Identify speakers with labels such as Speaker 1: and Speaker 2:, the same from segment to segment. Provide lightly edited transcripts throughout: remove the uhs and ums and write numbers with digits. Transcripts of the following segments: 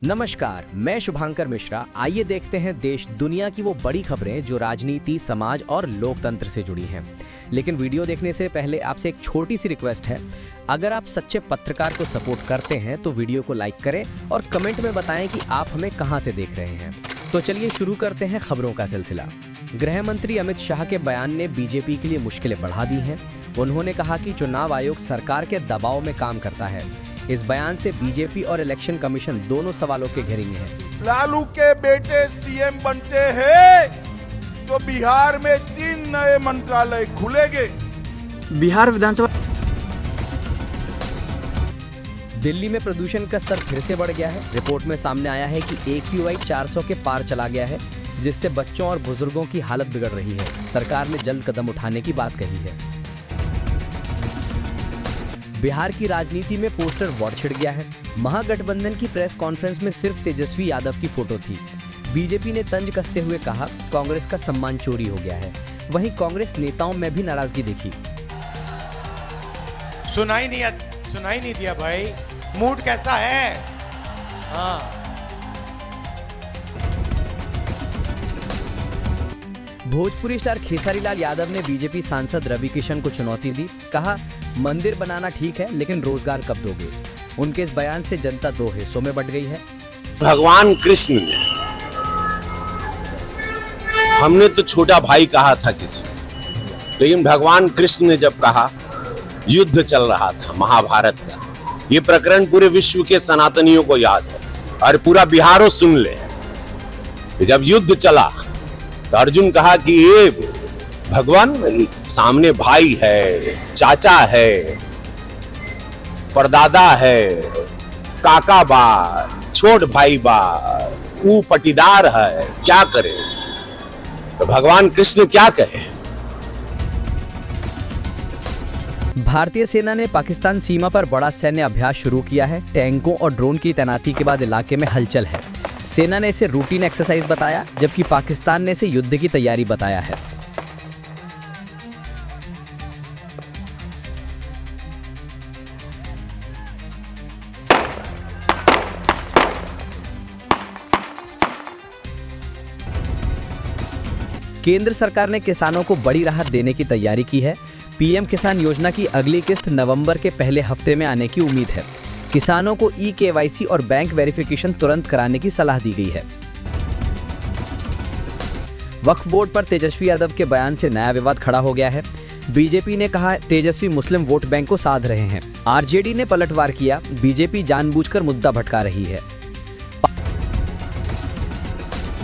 Speaker 1: नमस्कार, मैं शुभांकर मिश्रा। आइए देखते हैं देश दुनिया की वो बड़ी खबरें जो राजनीति, समाज और लोकतंत्र से जुड़ी हैं। लेकिन वीडियो देखने से पहले आपसे एक छोटी सी रिक्वेस्ट है। अगर आप सच्चे पत्रकार को सपोर्ट करते हैं तो वीडियो को लाइक करें और कमेंट में बताएं कि आप हमें कहां से देख रहे हैं। तो चलिए शुरू करते हैं खबरों का सिलसिला। गृह मंत्री अमित शाह के बयान ने बीजेपी के लिए मुश्किलें बढ़ा दी हैं। उन्होंने कहा कि चुनाव आयोग सरकार के दबाव में काम करता है। इस बयान से बीजेपी और इलेक्शन कमीशन दोनों सवालों के घेरे में है।
Speaker 2: लालू के बेटे सीएम बनते हैं तो बिहार में 3 नए मंत्रालय खुलेंगे।
Speaker 3: बिहार विधानसभा।
Speaker 1: दिल्ली में प्रदूषण का स्तर फिर से बढ़ गया है। रिपोर्ट में सामने आया है कि AQI 400 के पार चला गया है, जिससे बच्चों और बुजुर्गों की हालत बिगड़ रही है। सरकार ने जल्द कदम उठाने की बात कही है। बिहार की राजनीति में पोस्टर वॉर छिड़ गया है। महागठबंधन की प्रेस कॉन्फ्रेंस में सिर्फ तेजस्वी यादव की फोटो थी। बीजेपी ने तंज कसते हुए कहा, कांग्रेस का सम्मान चोरी हो गया है। वहीं कांग्रेस नेताओं में भी नाराजगी देखी।
Speaker 4: सुनाई नहीं दिया भाई। मूड कैसा है? हाँ।
Speaker 1: भोजपुरी स्टार खेसारी लाल यादव ने बीजेपी सांसद रवि किशन को चुनौती दी। कहा, मंदिर बनाना ठीक है, लेकिन रोजगार कब दोगे? उनके इस बयान से जनता दो हिस्सों में बंट गई है।
Speaker 5: भगवान कृष्ण ने, हमने तो छोटा भाई कहा था किसी, लेकिन भगवान कृष्ण ने जब कहा, युद्ध चल रहा था महाभारत का। ये प्रकरण पूरे विश्व के सनातनियों को याद है और पूरा बिहारो सुन ले। जब युद्ध चला तो अर्जुन कहा कि ये भगवान सामने भाई है, चाचा है, परदादा है, काका बा, छोट भाई बा, वो पटीदार है, क्या करे? तो भगवान कृष्ण क्या कहे?
Speaker 1: भारतीय सेना ने पाकिस्तान सीमा पर बड़ा सैन्य अभ्यास शुरू किया है। टैंकों और ड्रोन की तैनाती के बाद इलाके में हलचल है। सेना ने इसे रूटीन एक्सरसाइज बताया, जबकि पाकिस्तान ने इसे युद्ध की तैयारी बताया है। केंद्र सरकार ने किसानों को बड़ी राहत देने की तैयारी की है। पीएम किसान योजना की अगली किस्त नवंबर के पहले हफ्ते में आने की उम्मीद है। किसानों को KYC और बैंक वेरिफिकेशन तुरंत कराने की सलाह दी गई है। वक्फ बोर्ड पर तेजस्वी यादव के बयान से नया विवाद खड़ा हो गया है। बीजेपी ने कहा, तेजस्वी मुस्लिम वोट बैंक को साध रहे हैं। RJD ने पलटवार किया, बीजेपी जानबूझकर मुद्दा भटका रही है।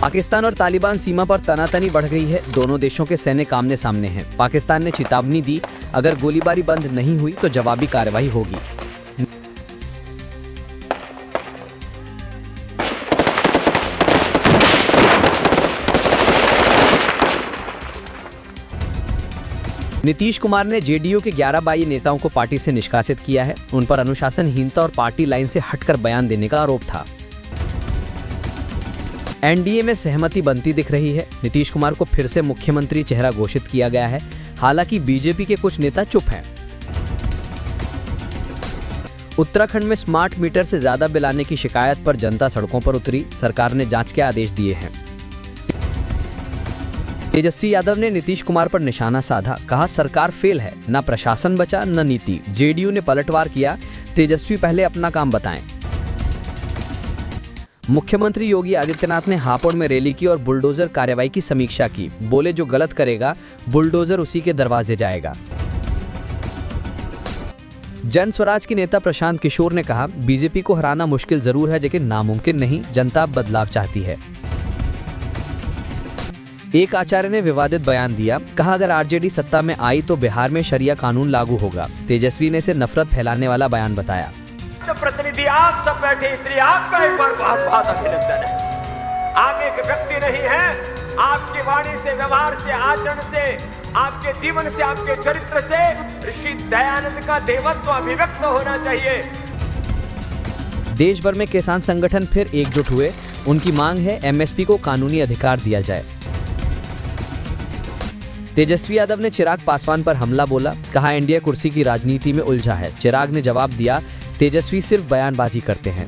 Speaker 1: पाकिस्तान और तालिबान सीमा पर तनातनी बढ़ गई है। दोनों देशों के सैनिक आमने सामने हैं। पाकिस्तान ने चेतावनी दी, अगर गोलीबारी बंद नहीं हुई तो जवाबी कार्रवाई होगी। नीतीश कुमार ने JDU के 11 बागी नेताओं को पार्टी से निष्कासित किया है। उन पर अनुशासनहीनता और पार्टी लाइन से हटकर बयान देने का आरोप था। NDA में सहमति बनती दिख रही है। नीतीश कुमार को फिर से मुख्यमंत्री चेहरा घोषित किया गया है। हालांकि बीजेपी के कुछ नेता चुप हैं। उत्तराखंड में स्मार्ट मीटर से ज्यादा बिल आने की शिकायत पर जनता सड़कों पर उतरी। सरकार ने जांच के आदेश दिए हैं। तेजस्वी यादव ने नीतीश कुमार पर निशाना साधा। कहा, सरकार फेल है, न प्रशासन बचा न नीति। JDU ने पलटवार किया, तेजस्वी पहले अपना काम बताएं। मुख्यमंत्री योगी आदित्यनाथ ने हापुड़ में रैली की और बुलडोजर कार्रवाई की समीक्षा की। बोले, जो गलत करेगा बुलडोजर उसी के दरवाजे जाएगा। जन स्वराज के नेता प्रशांत किशोर ने कहा, बीजेपी को हराना मुश्किल जरूर है, लेकिन नामुमकिन नहीं। जनता बदलाव चाहती है। एक आचार्य ने विवादित बयान दिया। कहा, अगर RJD सत्ता में आई तो बिहार में शरिया कानून लागू होगा। तेजस्वी ने इसे नफरत फैलाने वाला बयान बताया।
Speaker 6: प्रतिनिधि आप सब बैठे, इसलिए आपका एक बार बहुत बहुत अभिनंदन है। आप एक व्यक्ति नहीं है, आपकी वाणी से, व्यवहार से, आचरण से, आपके जीवन से, आपके चरित्र से ऋषि दयानंद का देवत्व अभिव्यक्त होना चाहिए।
Speaker 1: देश भर में किसान संगठन फिर एकजुट हुए। उनकी मांग है, MSP को कानूनी अधिकार दिया जाए। तेजस्वी यादव ने चिराग पासवान पर हमला बोला। कहा, इंडिया कुर्सी की राजनीति में उलझा है। चिराग ने जवाब दिया, तेजस्वी सिर्फ बयानबाजी करते हैं।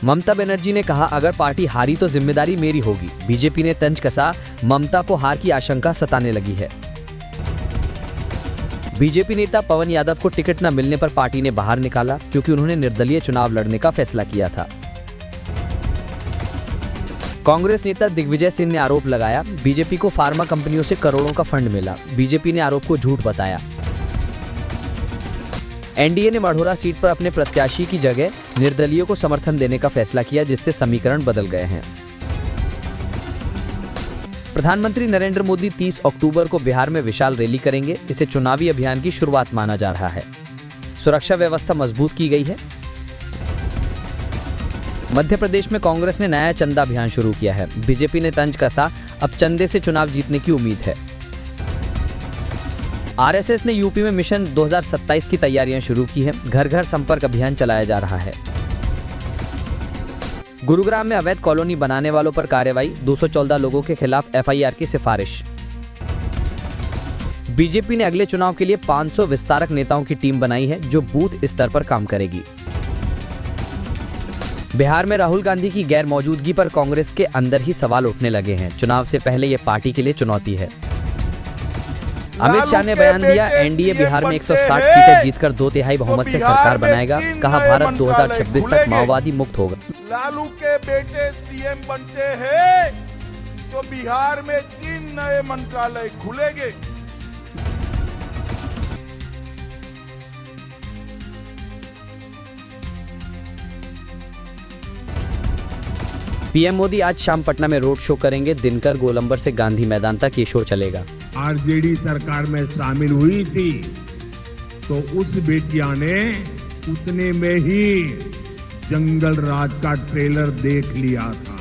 Speaker 1: ममता बनर्जी ने कहा, अगर पार्टी हारी तो जिम्मेदारी मेरी होगी। बीजेपी ने तंज कसा, ममता को हार की आशंका सताने लगी है। बीजेपी नेता पवन यादव को टिकट न मिलने पर पार्टी ने बाहर निकाला क्योंकि उन्होंने निर्दलीय चुनाव लड़ने का फैसला किया था। कांग्रेस नेता दिग्विजय सिंह ने आरोप लगाया, बीजेपी को फार्मा कंपनियों से करोड़ों का फंड मिला। बीजेपी ने आरोप को झूठ बताया। एनडीए ने मढ़ौरा सीट पर अपने प्रत्याशी की जगह निर्दलीयों को समर्थन देने का फैसला किया, जिससे समीकरण बदल गए हैं। प्रधानमंत्री नरेंद्र मोदी 30 अक्टूबर को बिहार में विशाल रैली करेंगे। इसे चुनावी अभियान की शुरुआत माना जा रहा है। सुरक्षा व्यवस्था मजबूत की गई है। मध्य प्रदेश में कांग्रेस ने नया चंदा अभियान शुरू किया है। बीजेपी ने तंज कसा, अब चंदे से चुनाव जीतने की उम्मीद है। आरएसएस ने यूपी में मिशन 2027 की तैयारियां शुरू की है। घर घर संपर्क अभियान चलाया जा रहा है। गुरुग्राम में अवैध कॉलोनी बनाने वालों पर कार्रवाई, 214 लोगों के खिलाफ एफआईआर की सिफारिश। बीजेपी ने अगले चुनाव के लिए 500 विस्तारक नेताओं की टीम बनाई है, जो बूथ स्तर पर काम करेगी। बिहार में राहुल गांधी की गैर मौजूदगी पर कांग्रेस के अंदर ही सवाल उठने लगे हैं। चुनाव से पहले ये पार्टी के लिए चुनौती है। अमित शाह ने बयान दिया, एनडीए बिहार में 160 सीटें जीतकर 2/3 बहुमत से सरकार बनाएगा। कहा, भारत 2026 तक माओवादी मुक्त होगा।
Speaker 2: लालू के बेटे सीएम बनते हैं तो बिहार में 3 नए मंत्रालय खुलेंगे।
Speaker 1: पीएम मोदी आज शाम पटना में रोड शो करेंगे। दिनकर गोलंबर से गांधी मैदान तक ये शो चलेगा।
Speaker 7: आरजेडी सरकार में शामिल हुई थी तो उस बेटिया ने उतने में ही जंगल राज का ट्रेलर देख लिया था।